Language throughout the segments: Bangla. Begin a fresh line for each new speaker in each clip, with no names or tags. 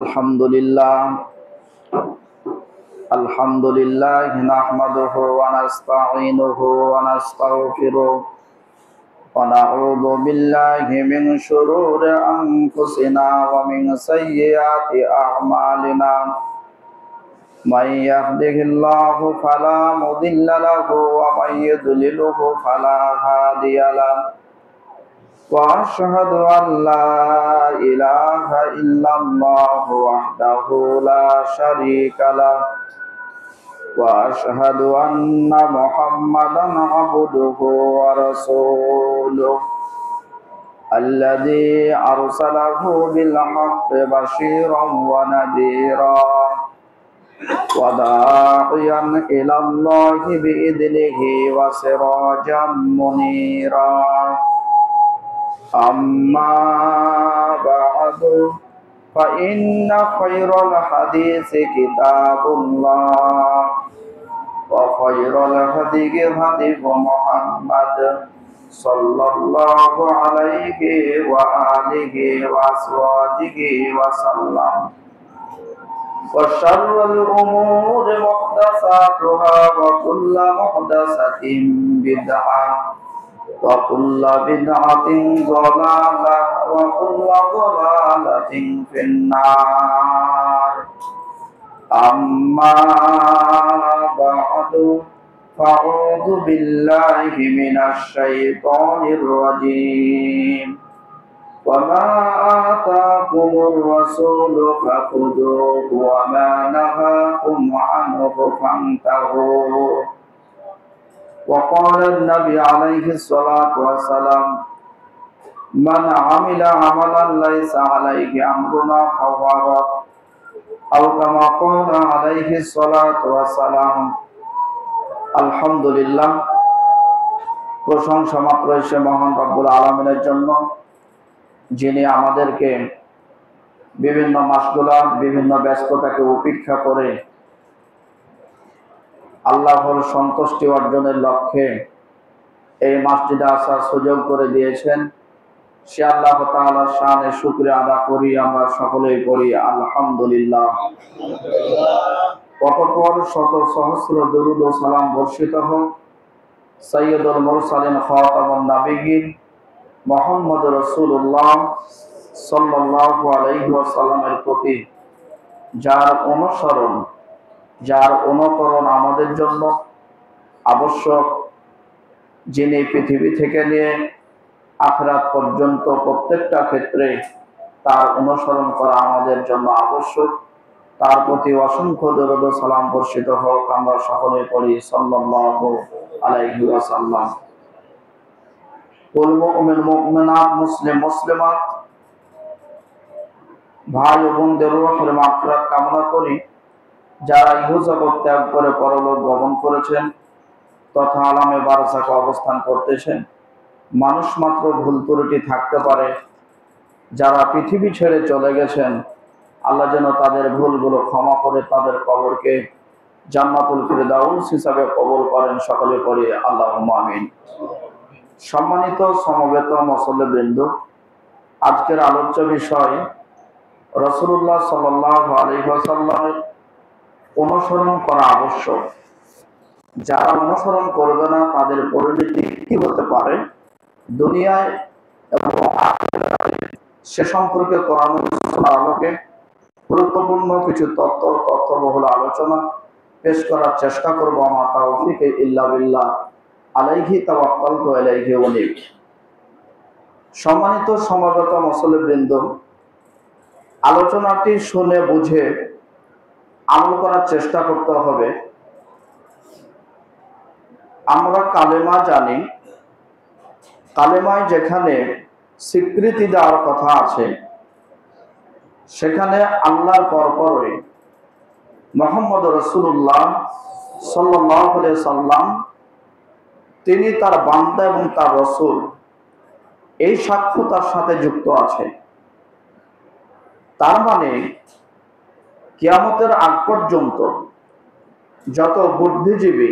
আলহামদুলিল্লাহ নাহমাদুহু ওয়া নাস্তাঈনুহু ওয়া নাস্তাগফিরুহ ওয়া নাউযু বিল্লাহি মিন শুরুরি আনফুসিনা ওয়া মিন সাইয়্যাতি আ'মালিনা মান ইয়াহদিহিল্লাহু ফালা মুদিল্লা লাহু ওয়া মান ইউদ্লিলহু ফালা হাদিয়া লাহু وأشهد أن لا إله إلا الله وحده لا شريك له وأشهد أن محمدا عبده ورسوله الذي أرسله بالحق بشيرا ونذيرا وداعيا إلى الله بإذنه وسراجا منيرا أما بعد فإن خير الحديث كتاب الله وخير الهدي هدي محمد صلى الله عليه وآله وأزواجه وسلم وشر الأمور محدثاتها وكل محدثة بدعة وكل بدعة ضلالة وكل ضلالة في النار أما بعد فأعوذ بالله من الشيطان الرجيم وما آتاكم الرسول فخذوه وما نهاكم عنه فانتهوا وقال النبي عليه الصلاة والسلام من عمل عملا ليس عليه أمرنا فهو رد أو كما قال عليه الصلاة والسلام আলহামদুলিল্লাহ প্রশংসা মাত্র সে মহান রব্বুল আলামিনের জন্য যিনি আমাদেরকে বিভিন্ন মাসগুলা বিভিন্ন ব্যস্ততাকে উপেক্ষা করে আল্লাহর সন্তুষ্টি অর্জনের লক্ষ্যে এই মসজিদে আসার সুযোগ করে দিয়েছেন। সে আল্লাহ তাআলার শানে শুকরিয়া আদা করি, আমরা সকলেই করি আলহামদুলিল্লাহ। অতঃপর শত সহস্র দরুদ ও সালাম বর্ষিত হোক সাইয়্যিদুল মুরসালিন খাতামুন নবিয়্যিন মুহাম্মদ রাসূলুল্লাহ সাল্লাল্লাহু আলাইহি ওয়াসাল্লামের প্রতি, যার অনুসরণ যার অনুকরণ আমাদের জন্য আবশ্যক, যিনি পৃথিবী থেকে নিয়ে আখিরাত পর্যন্ত প্রত্যেকটা ক্ষেত্রে তার অনুসরণ করা আমাদের জন্য আবশ্যক, তার প্রতি অসংখ্য দরুদ ও সালাম বর্ষিত হোক, আমরা সকলে পড়ি সাল্লাল্লাহু আলাইহি ওয়াসাল্লাম। কুল মুমিন মুমিনাত মুসলিম মুসলিমাত ভাই ও বোনদের রূহের মাগফিরাত কামনা করি, যারা ইহজগৎ ত্যাগ করে পরলোক গমন করেছেন তথা আলামে বারজাখে অবস্থান করতেছেন। মানুষ মাত্র ভুল ত্রুটি থাকতে পারে, যারা পৃথিবী ছেড়ে চলে গেছেন আল্লাহ যেন তাদের ভুলগুলো ক্ষমা করে তাদের কবরকে জান্নাতুল ফিরদাউস হিসাবে কবুল করেন, সকলে পড়ি আল্লাহুম্মা আমিন। সম্মানিত সমবেত মুসল্লিবৃন্দ, আজকের আলোচ্য বিষয় রাসূলুল্লাহ সাল্লাল্লাহু আলাইহি ওয়াসাল্লামের অনুসরণ করা আবশ্যক। যারা অনুসরণ করবে না তাদের পরিণতি কি হতে পারে দুনিয়ায় এবং আখিরাতে, সে সম্পর্কে কোরআন ও সুন্নাহর আলোকে গুরুত্বপূর্ণ কিছু তথ্যবহুল আলোচনা পেশ করার চেষ্টা করব। আমা তাওফীক ইল্লা বিল্লাহ, আলাইহি তাওয়াক্কালতু ওয়া ইলাইহি উনীব। সম্মানিত সমবেত মুসল্লিবৃন্দ, আলোচনাটি শুনে বুঝে আমল করার চেষ্টা করতে হবে। আমরা কালেমা জানি, কালেমায় যেখানে স্বীকৃতি দেওয়ার কথা আছে সেখানে আল্লাহর পরপরই মুহাম্মদ রাসূলুল্লাহ সাল্লাল্লাহু আলাইহি সাল্লাম তিনি তার বান্দা এবং তার রাসূল, এই সাক্ষ্য তার সাথে যুক্ত আছে। তার মানে কিয়ামতের আগ পর্যন্ত যত বুদ্ধিজীবী,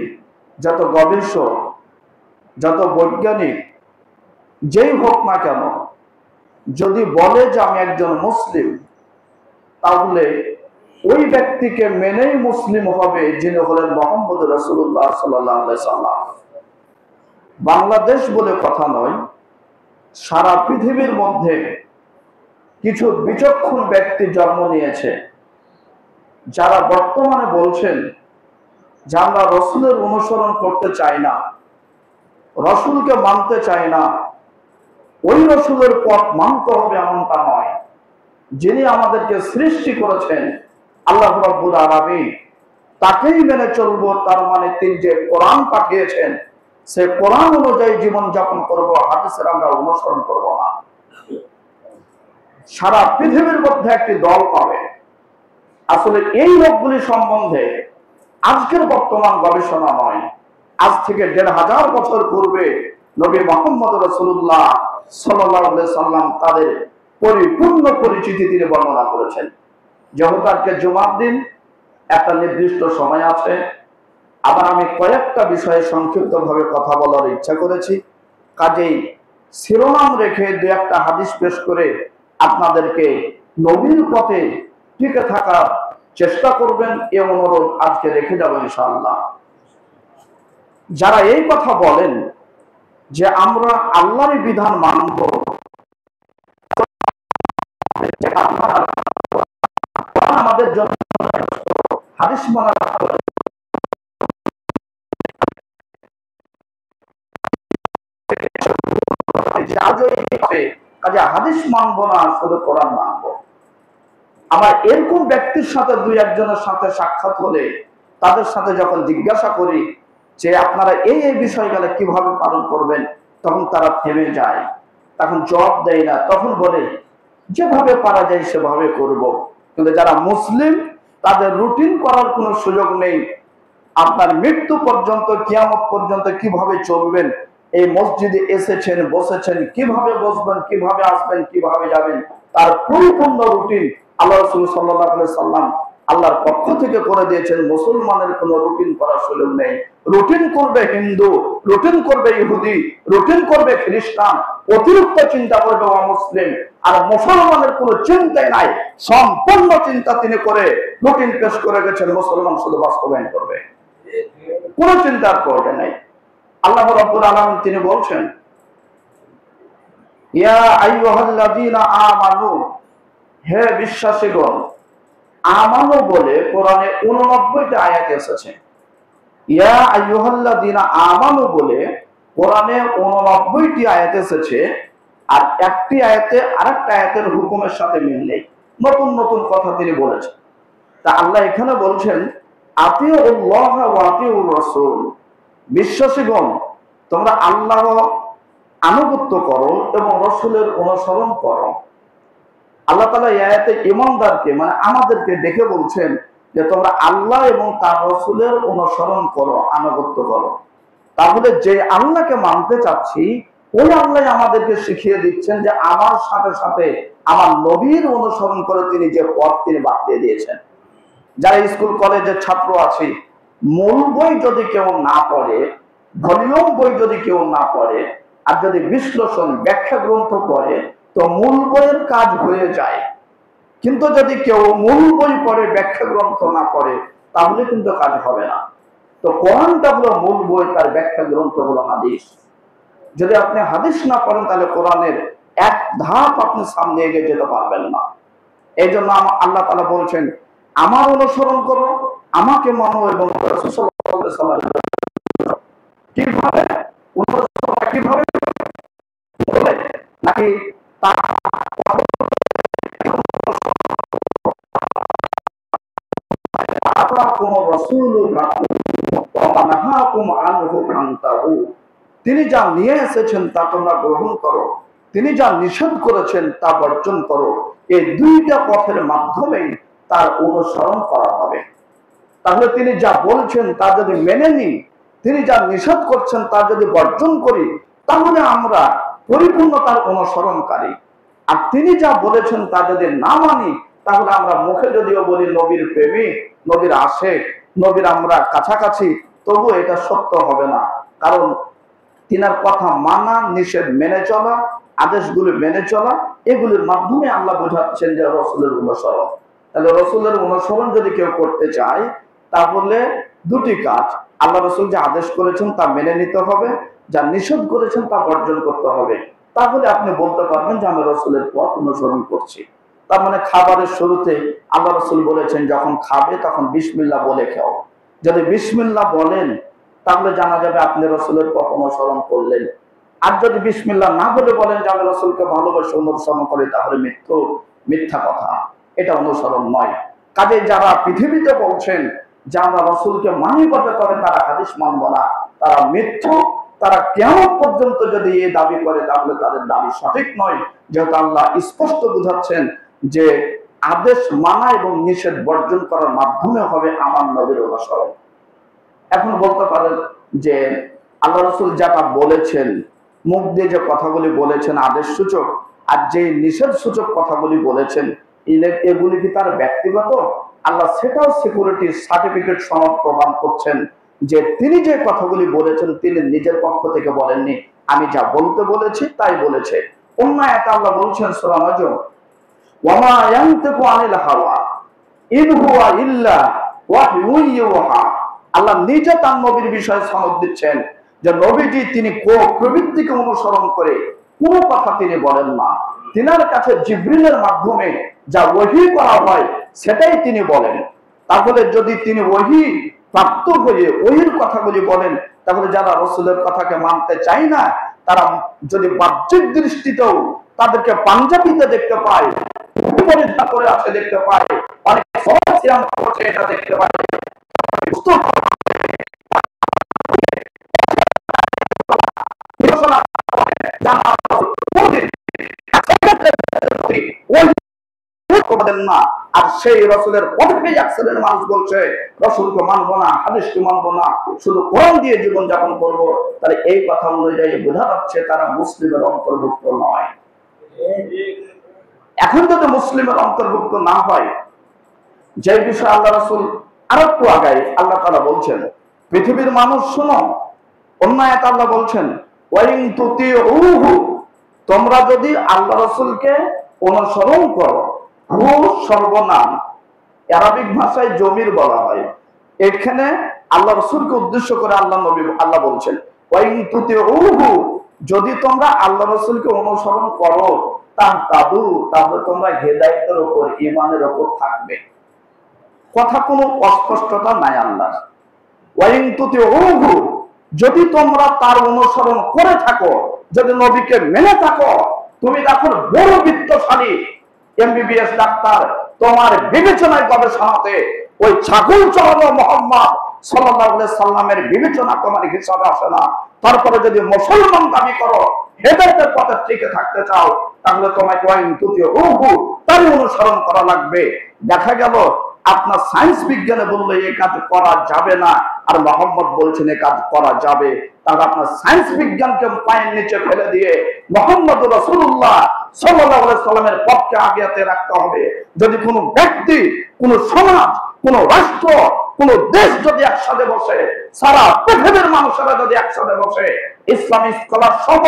যত গবেষক, যত বৈজ্ঞানিক যেই হোক না কেন, যদি বলে যে আমি একজন মুসলিম, তাহলে ওই ব্যক্তিকে মেনেই মুসলিম হবে যিনি হলেন মুহাম্মদ রাসূলুল্লাহ সাল্লাল্লাহু আলাইহি সাল্লাম। বাংলাদেশ বলে কথা নয়, সারা পৃথিবীর মধ্যে কিছু বিচক্ষণ ব্যক্তি জন্ম নিয়েছে যারা বর্তমানে বলছেন যে আমরা রসুলের অনুসরণ করতে চাই না, রসুলকে মানতে চাই না, ওই রসুলের পথ মানতে হবে এমনটা নয়। যিনি আমাদেরকে সৃষ্টি করেছেন আল্লাহ রাব্বুল আলামিন, তাকেই মেনে চলবো। তার মানে তিনি যে কোরআন পাঠিয়েছেন সে কোরআন অনুযায়ী জীবন যাপন করব, হাদিসের আমরা অনুসরণ করব না। সারা পৃথিবীর মধ্যে একটি দল পাবে। আসলে এই লোকগুলি সম্বন্ধে আজকের বর্তমান গবেষণা নয়, আজ থেকে ১৫০০ বছর পূর্বে নবী মুহাম্মদ রাসূলুল্লাহ সাল্লাল্লাহু আলাইহি সাল্লাম তাদের পরিপূর্ণ পরিচিতি তিনি বর্ণনা করেছেন। যেহেতু আজকে জুমার দিন, একটা নির্দিষ্ট সময় আছে, আবার আমি কয়েকটা বিষয়ে সংক্ষিপ্তভাবে কথা বলার ইচ্ছা করেছি। কাজেই শিরোনাম রেখে দু একটা হাদিস পেশ করে আপনাদেরকে নবীর পথে টিকে থাকার চেষ্টা করবেন, এ অনুরোধ আজকে রেখে যাব ইনশাআল্লাহ। যারা এই কথা বলেন যে আমরা আল্লাহর বিধান মানব, আমাদের জন্য হাদিস মানা, কাজে হাদিস মানবো না, শুধু কোরআন মানবো। আমার এরকম ব্যক্তির সাথে দুই একজনের সাথে সাক্ষাৎ হলে তাদের সাথে যখন জিজ্ঞাসা করি যে আপনারা এই এই বিষয়গুলো কিভাবে পালন করবেন, তখন তারা থেমে যায়, তখন জবাব দেয় না, তখন বলে যেভাবে পারা যায় সেভাবে করব। কিন্তু যারা মুসলিম তাদের রুটিন করার কোনো সুযোগ নেই। আপনার মৃত্যু পর্যন্ত, কিয়ামত পর্যন্ত কিভাবে চলবেন, এই মসজিদে এসেছেন, বসেছেন, কিভাবে বসবেন, কিভাবে আসবেন, কিভাবে যাবেন, তার পরিপূর্ণ রুটিন আল্লাহ রাসূল সাল্লাল্লাহু আলাইহি সাল্লাম আল্লাহর পক্ষ থেকে করে দিয়েছেন। মুসলমানের কোনো রুটিন করার সুযোগ নেই। রুটিন করবে হিন্দু, রুটিন করবে ইহুদি, রুটিন করবে খ্রিস্টান, অতিরিক্ত চিন্তা করবে অমুসলিম। আর মুসলমানের কোনো চিন্তাই নাই, সম্পূর্ণ চিন্তা তিনি করে রুটিন পেশ করে গেছেন, মুসলমান শুধু বাস্তবায়ন করবে, কোনো চিন্তার প্রয়োজন নেই। আল্লাহ রাব্বুল আলামিন তিনি বলছেন, ইয়া আইয়ুহাল্লাযীনা আমানু, হে বিশ্বাসীগণ। আমানু বলে কোরআনে 89টা আয়াত এসেছে। ইয়া আইয়ুহাল্লাযীনা আমানু বলে কোরআনে 89টি আয়াত এসেছে। আর একটি আয়াতে আরেকটা আয়াতের হুকুমের সাথে মিল নেই, নতুন নতুন কথা তিনি বলেছেন। তা আল্লাহ এখানে বলছেন আতিউল্লাহ ওয়া আতিউর রাসূল, বিশ্বাসীগণ তোমরা আল্লাহ আনুগত্য করো এবং রাসূলের অনুসরণ করো। আল্লাহ তাআলা এই আয়াতে ঈমানদারকে মানে আমাদেরকে ডেকে বলছেন যে তোমরা আল্লাহ এবং তার রাসূলের অনুসরণ করো, আনুগত্য করো। তাহলে যে আল্লাহকে মানতে চাচ্ছি ওই আল্লাহ আমাদেরকে শিখিয়ে দিচ্ছেন যে আমার সাথে সাথে আমার নবীর অনুসরণ করে তিনি যে পথ তিনি বাতলিয়ে দিয়েছেন। যারা স্কুল কলেজের ছাত্র আছে, মূল বই যদি কেউ না পড়ে, ভলিউম বই যদি কেউ না পড়ে, আর যদি বিশ্লেষণ ব্যাখ্যা গ্রন্থ পড়ে, তো মূল বইয়ের কাজ হয়ে যায়। কিন্তু যদি কেউ মূল বই পড়ে, ব্যাখ্যা গ্রন্থ না পড়ে, তাহলে কিন্তু কাজ হবে না। তো কোরআনটা হলো মূল বই, তার ব্যাখ্যা গ্রন্থ হলো হাদিস। যদি আপনি হাদিস না পড়েন তাহলে কোরআনের এক ধাপ আপনি সামনে এগিয়ে যেতে পারবেন না। এই জন্য আল্লাহ তাআলা বলছেন আমার অনুসরণ করো, আমাকে মানো এবং রাসূল সাল্লাল্লাহু আলাইহি ওয়াসাল্লাম কিভাবে অনুসরণ, কিভাবে বলে নাকি তার তিনি যা নিয়ে এসেছেন তা তোমরা গ্রহণ করো, তিনি যা নিষেধ করেছেন তা বর্জন করো। এই দুইটা পথের মাধ্যমেই তার অনুসরণ করা হবে। তাহলে তিনি যা বলছেন তা যদি মেনে নিই, তিনি যা নিষেধ করছেন তা যদি বর্জন করি, তাহলে আমরা পরিপূর্ণ তার অনুসরণকারী। আর তিনি যা বলেছেন তা যদি না মানি, তাহলে আমরা মুখে যদিও বলি নবীর প্রেমিক, নবীর আশেক, নবীর আমরা কাছাকাছি, তবু এটা সত্য হবে না। কারণ তিনার কথা মানা, নিষেধ মেনে চলা, আদেশগুলি মেনে চলা, এগুলির মাধ্যমে আল্লাহ বোঝাচ্ছেন যে রাসূলের অনুসরণ। তাহলে রসুলের অনুসরণ যদি কেউ করতে চায় তাহলে দুটি কাজ, আল্লাহ রসুল যে আদেশ করেছেন তা মেনে নিতে হবে, যা নিষেধ করেছেন তা বর্জন করতে হবে। তাহলে আপনি বলতে পারবেন যে আমি রসুলের পথ অনুসরণ করছি। তার মানে খাবারের শুরুতে আল্লাহ রসুল বলেছেন যখন খাবে তখন বিসমিল্লাহ বলে খাও। যদি বিসমিল্লাহ বলেন তাহলে জানা যাবে আপনি রসুলের পথ অনুসরণ করলেন। আর যদি বিসমিল্লাহ না বলে বলেন যে আমি রসুলকে ভালোবাসে অনুসরণ করি, তাহলে মিথ্যা কথা, এটা অনুসরণ নয়। কাজে যারা পৃথিবীতে বলছেন যে আমরা রসুলকে মানি করতে, তবে তারা হাদিস মানব না, তারা মিথ্যুক। তারা কিয়ামত পর্যন্ত যদি এই দাবি করে তাহলে তাদের দাবি সঠিক নয়, যেহেতু আল্লাহ স্পষ্ট বুঝাচ্ছেন যে আদেশ মানা এবং নিষেধ বর্জন করার মাধ্যমে হবে আমার নবীর অনুসরণ। এখন বলতে পারেন যে আল্লাহ রসুল যেটা বলেছেন, মুখ দিয়ে যে কথাগুলি বলেছেন আদেশ সূচক, আর যে নিষেধ সূচক কথাগুলি বলেছেন এগুলি কি তার ব্যক্তিগত? আল্লাহ সেটাও সিকিউরিটি সার্টিফিকেট সনদ প্রদান করছেন যে তিনি যে কথাগুলি বলেছেন তিনি নিজের পক্ষ থেকে বলেননি, আমি যা বলতে বলেছি তাই বলেছে। অন্য আয়াতে আল্লাহ বলছেন সূরা নজম, ওয়ামা ইয়ানতিকু আনিল হাওয়া ইন হুয়া ইল্লা ওয়াহয়ুন ইউহা। আল্লাহ নিজে তার নবীর বিষয়ে সনদ দিচ্ছেন যে নবীজি তিনি প্রবৃত্তিকে অনুসরণ করে কোনো কথা তিনি বলেন না, তিনার কাছে জিবরিলের মাধ্যমে যা ওহী করা হয় সেটাই তিনি বলেন। তাহলে যদি তিনি ওহী প্রাপ্ত হয়ে ওহির কথাগুলি বলেন, তাহলে যারা রসুলের কথাকে মানতে চায় না তারা যদি বাহ্যিক দৃষ্টিতেও তাদেরকে পাঞ্জাবিতে দেখতে পায়, পরিধান করে আছে দেখতে পায়, অনেক সিয়াম করছে এটা দেখতে পায়, না। আর সেই রসুলের পথেই অ্যাক্সিডেন্ট মানুষ বলছে রসুলকে মানবো না, হাদিসকে মানবো না, শুধু কোরআন দিয়ে জীবন যাপন করবো, তাহলে এই কথা অনুযায়ী বোঝা যাচ্ছে তারা মুসলিমের অন্তর্ভুক্ত নয়। এখন যদি মুসলিমের অন্তর্ভুক্ত না হয়, যে বিষয়ে আল্লাহ রসুল আর একটু আগায় আল্লাহ তাআলা বলছেন পৃথিবীর মানুষ শোনো, অন্য আয়াতে আল্লাহ বলছেন ওয়াইন তুতিউহু, তোমরা যদি আল্লাহ রসুলকে অনুসরণ করো, হু সর্বনাম, আরবিক ভাষায় জমির বলা হয়, এখানে আল্লাহ রসুলকে উদ্দেশ্য করে আল্লাহ বলছেন ওয়াইন তুতিউহু, যদি তোমরা আল্লাহ রসুলকে অনুসরণ করো তাহতাদু, তাহলে তোমরা হেদায়েতের উপর ঈমানের উপর থাকবে। কথা কোনো অস্পষ্টতা নাই আল্লাহ। ওয়াইন তুতিউহু, যদি তোমরা তার অনুসরণ করে থাকো, যদি নবীকে মেনে থাকো, তুমি এখন বড় বিত্তশালী এমবিবিএস ডাক্তার, তোমার বিবেচনায় গবেষণাতে ওই ছাগল চড়ানো মোহাম্মদ সাল্লাল্লাহু আলাইহি সাল্লামের বিবেচনা তোমার হিসাবে আসে না, তারপরে যদি মুসলমান দাবি করো, হেদায়েতের পথে টিকে থাকতে চাও, তাহলে তোমাকে ওয়াইন তুতিউহু তার অনুসরণ করা লাগবে। দেখা গেল আপনার সায়েন্স বিজ্ঞানে বললে এই কাজ করা যাবে না, আর মোহাম্মদ বলছেন এই কাজ করা যাবে, তাহলে আপনার সায়েন্স বিজ্ঞানকে পায়ের নিচে ফেলে দিয়ে মোহাম্মদ রাসূলুল্লাহ সাল্লাল্লাহু আলাইহি সাল্লামের পথকে আগেতে রাখতে হবে। যদি কোনো ব্যক্তি, কোনো সমাজ, কোনো রাষ্ট্র, কোনো দেশ যদি একসাথে বসে, সারা পৃথিবীর মানুষেরা যদি একসাথে বসে, ইসলামী স্কলার সহ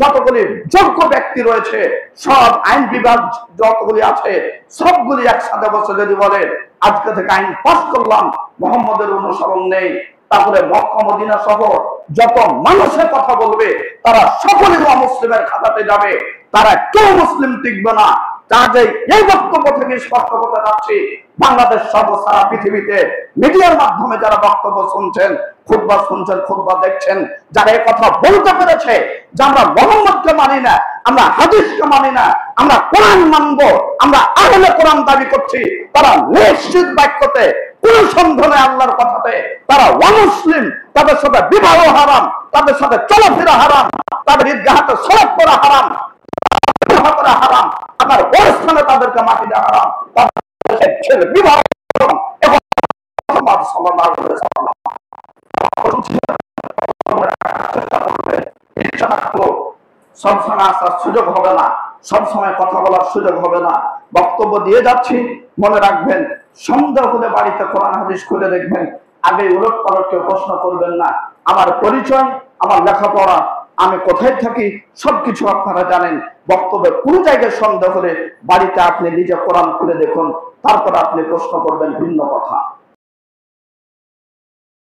যতগুলি যোগ্য ব্যক্তি রয়েছে, সব আইন বিভাগ যতগুলি আছে, সবগুলি একসাথে বসে যদি বলে আজকে থেকে আইন পাস করলাম মুহাম্মদের অনুসরণ নেই, তাহলে মক্কা মদিনা সহ যত মানুষের কথা বলবে তারা সকলে মুসলিমের খাতাতে যাবে, তারা কেউ মুসলিম টিকবে না। কাজে এই বক্তব্য থেকে স্পষ্ট করতে যাচ্ছি, বাংলাদেশ সহ সারা পৃথিবীতে মিডিয়ার মাধ্যমে যারা বক্তব্য শুনছেন, খুতবা শুনছেন, খুতবা দেখছেন, যারা এই কথা বলতে পেরেছে যে আমরা মুহাম্মদকে মানি না, আমরা হাদিসকে মানি না, আমরা কোরআন মানবো, আমরা আহলে কোরআন দাবি করছি, তারা নিশ্চিত বাক্যতে কোন সন্দেহ নেই আল্লাহর কথাতে তারা অমুসলিম, তাদের সাথে বিবাহ হারাম, তাদের সাথে চলাফেরা হারাম, তাদের ঈদগাহতে সালাত করা হারাম, করা হারাম, আমার অনুষ্ঠানে তাদেরকে মাটি দেওয়া হারাম, তাদের ছেলে বিবাহ হারাম। এবং মুহাম্মদ সাল্লাল্লাহু আলাইহি ওয়াসাল্লাম সবসময় আসার সুযোগ হবে না, সবসময় কথা বলার সুযোগ হবে না, বক্তব্য দিয়ে যাচ্ছি, মনে রাখবেন সন্দেহ হলে বাড়িতে কোরআন হাদিস খুলে দেখবেন, আগে উলট পালট কেউ প্রশ্ন করবেন না। আমার পরিচয়, আমার লেখাপড়া, আমি কোথায় থাকি সবকিছু আপনারা জানেন। বক্তব্যের কোনো জায়গায় সন্দেহ হলে বাড়িতে আপনি নিজে কোরআন খুলে দেখুন, তারপর আপনি প্রশ্ন করবেন ভিন্ন কথা।